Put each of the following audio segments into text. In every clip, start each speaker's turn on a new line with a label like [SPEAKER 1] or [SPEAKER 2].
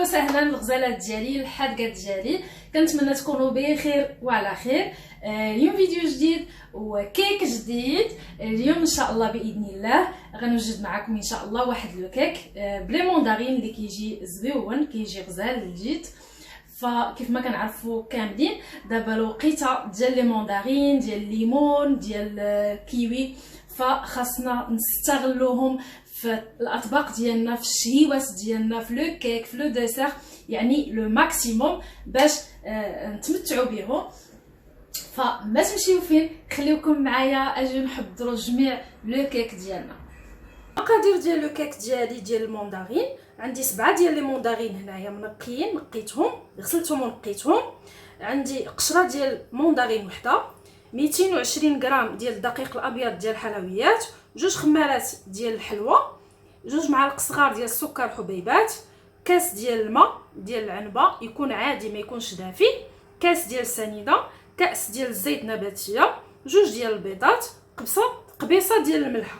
[SPEAKER 1] وسهلا الغزالات ديالي الحادقات ديالي، كنتمنى تكونوا بخير وعلى خير. اليوم فيديو جديد وكيك جديد. اليوم ان شاء الله باذن الله غنوجد معكم ان شاء الله واحد لو كيك بلي موندارين اللي كيجي زويون، كيجي غزال لجيت. فكيف ما كنعرفوا كاملين دابا الوقيته ديال لي موندارين ديال الليمون ديال الكيوي، فخاصنا نستغلوهم في الاطباق ديالنا، في الشهيوات ديالنا، في لو كيك، في لو ديسير، يعني لو ماكسيموم باش نتمتعوا بهم. فما تمشيو فين، خليوكم معايا اجي نحضروا جميع لو كيك ديالنا. المقادير ديال لو كيك ديالي ديال الموندارين، عندي 7 ديال لي موندارين هنايا منقيين، نقيتهم غسلتهم ونقيتهم. عندي قشره ديال موندارين وحده، 220 غرام ديال الدقيق الابيض ديال الحلويات، 2 خمارات ديال الحلوى، 2 معالق صغار ديال السكر حبيبات، كاس ديال الماء ديال العنبه يكون عادي ما يكونش دافي، كاس ديال السنيده، كاس ديال الزيت نباتيه، 2 ديال البيضات، قبيصه ديال الملحه.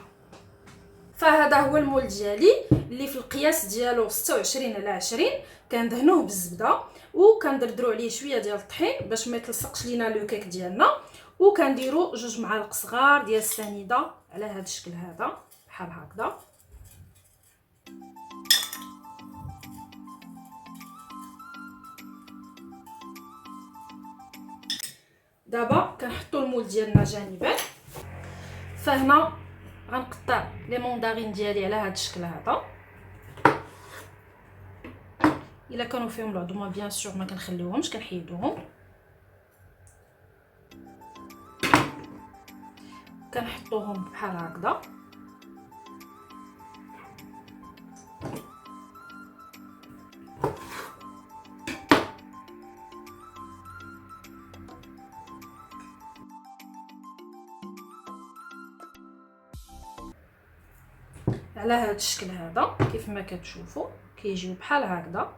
[SPEAKER 1] فهذا هو المول ديالي اللي في القياس ديالو 26 على 20. كندهنوه بالزبده وكندردروا عليه شويه ديال الطحين باش ما يتلصقش لينا لو كيك ديالنا، وكنديروا 2 معالق صغار ديال السنيده على هذا الشكل هذا بحال هكذا. دابا كنحطوا المول ديالنا جانبا. فهنا غنقطع لي موندارين ديالي على هذا الشكل هذا. الا كانوا فيهم العظمه بيان سور ما كنخليوهمش، كنحيدوهم. كنحطوهم بحال هكذا. على هذا الشكل هذا كيف ما كتشوفوا كيجيو بحال هكذا.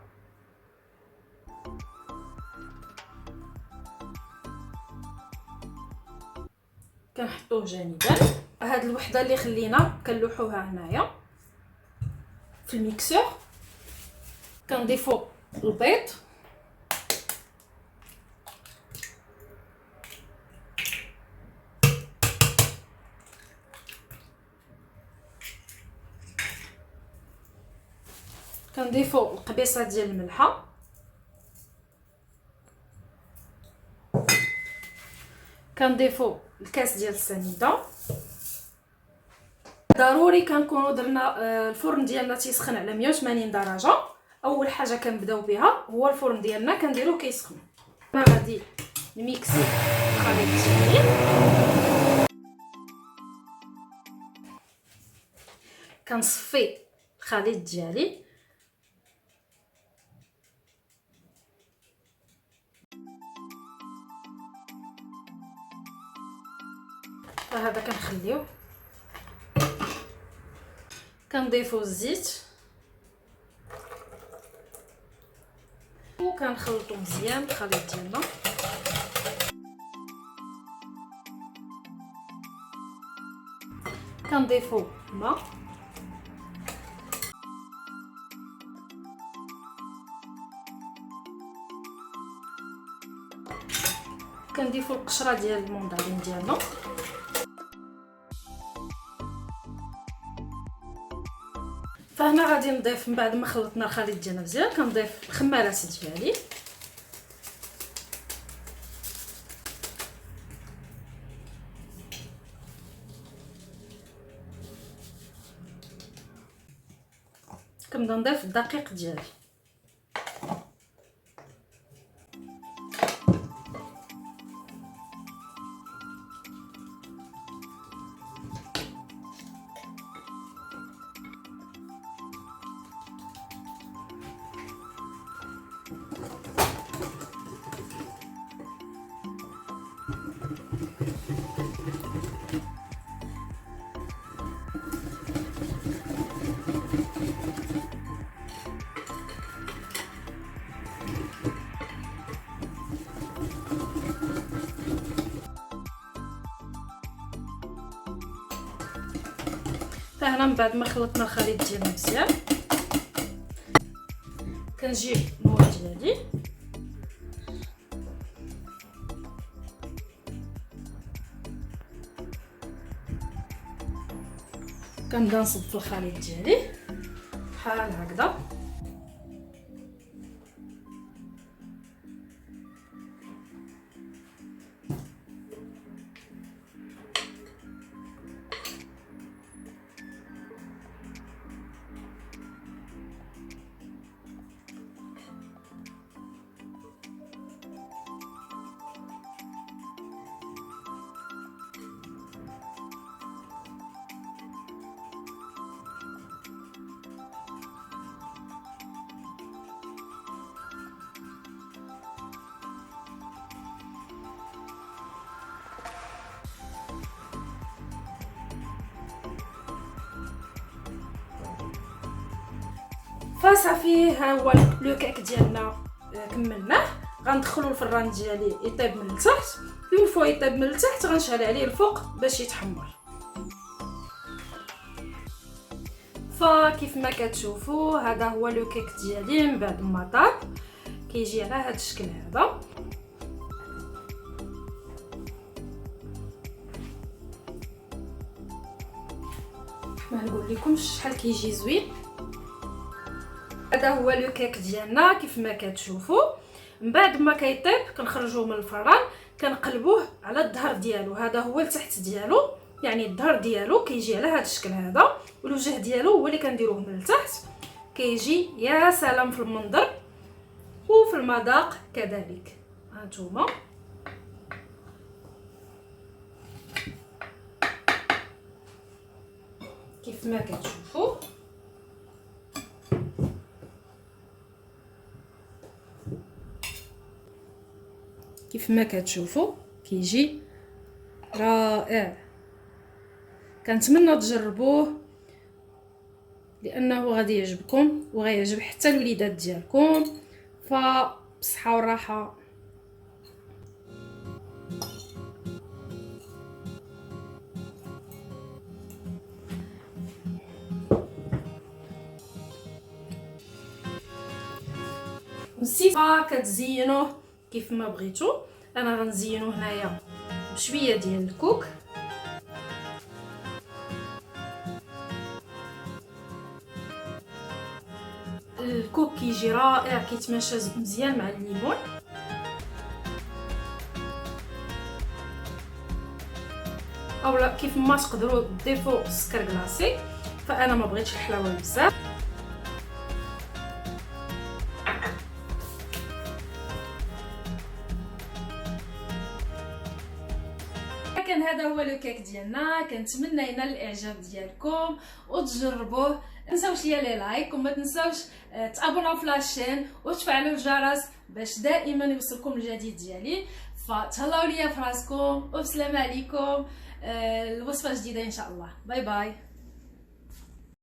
[SPEAKER 1] كنحطوه جانبا. هاد الوحده اللي خلينا كنلوحوها هنايا في الميكسور. كنضيفوا البيض، كنضيفوا القبيصه ديال الملحه، كنضيفوا الكاس ديال السنيده. ضروري كنكونوا درنا الفرن ديالنا تيسخن على 180 درجه. اول حاجه كنبداو بها هو الفرن ديالنا كنديروه كيسخن. انا غادي نميكسي الخليط ديالي، كنصفي الخليط ديالي. فهذا كنخليوه. كنضيفوا الزيت وكنخلطوا مزيان الخليط ديالنا. كنضيفوا الماء، كنضيفوا القشره ديال الموندارين ديالنا، فهنا غادي نضيف من بعد ما خلطنا الخليط ديالنا مزيان كنضيف الخمارات ديالي. كنبدا نضيف الدقيق ديالي. فهنا من بعد ما خلطنا الخليط ديالنا مزيان، كنجيب المواد ديالي كنبدا نصب في الخليط ديالي بحال هكذا. فصافي ها هو لو كيك ديالنا كملناه. غندخلو الفران ديالي يطيب من التحت، اون فوا يطيب من التحت غنشعل عليه الفوق باش يتحمر. فكيف ما كتشوفوا هذا هو لو كيك ديالي من بعد ما طاب، كيجي على هذا الشكل هذا. ما نقول لكمش شحال كيجي زوين. هذا هو لو كيك ديالنا كيف ما كتشوفوا. من بعد ما كيطيب كنخرجوه من الفران، كنقلبوه على الظهر ديالو. هذا هو التحت ديالو، يعني الظهر ديالو كيجي على هذا الشكل هذا، والوجه ديالو هو اللي كنديروه من التحت. كيجي يا سلام في المنظر وفي المذاق كذلك. هانتوما كيف ما كتشوفوا. كيف ما كتشوفوا كيجي رائع. كنتمنى تجربوه لانه غادي يعجبكم وغيعجب حتى الوليدات ديالكم. فبصحه وراحه. نسيت كتزينوه كيف ما بغيتو. انا غنزينو هنايا بشويه ديال الكوك. الكوك كيجي رائع، كيتماشى مزيان مع الليمون. اولا كيف ما تقدروا تضيفوا السكر كلاصي، فانا ما بغيتش الحلاوه بزاف. كان هذا هو لو كيك ديالنا. كنتمنى ينال الاعجاب ديالكم وتجربوه. ما تنساوش لي لايك وما تنساوش تابوناو في لاشين وتفعلوا الجرس باش دائما يوصلكم الجديد ديالي. فتهلاو ليا في راسكم وبسلامه عليكم. الوصفه جديده ان شاء الله. باي باي.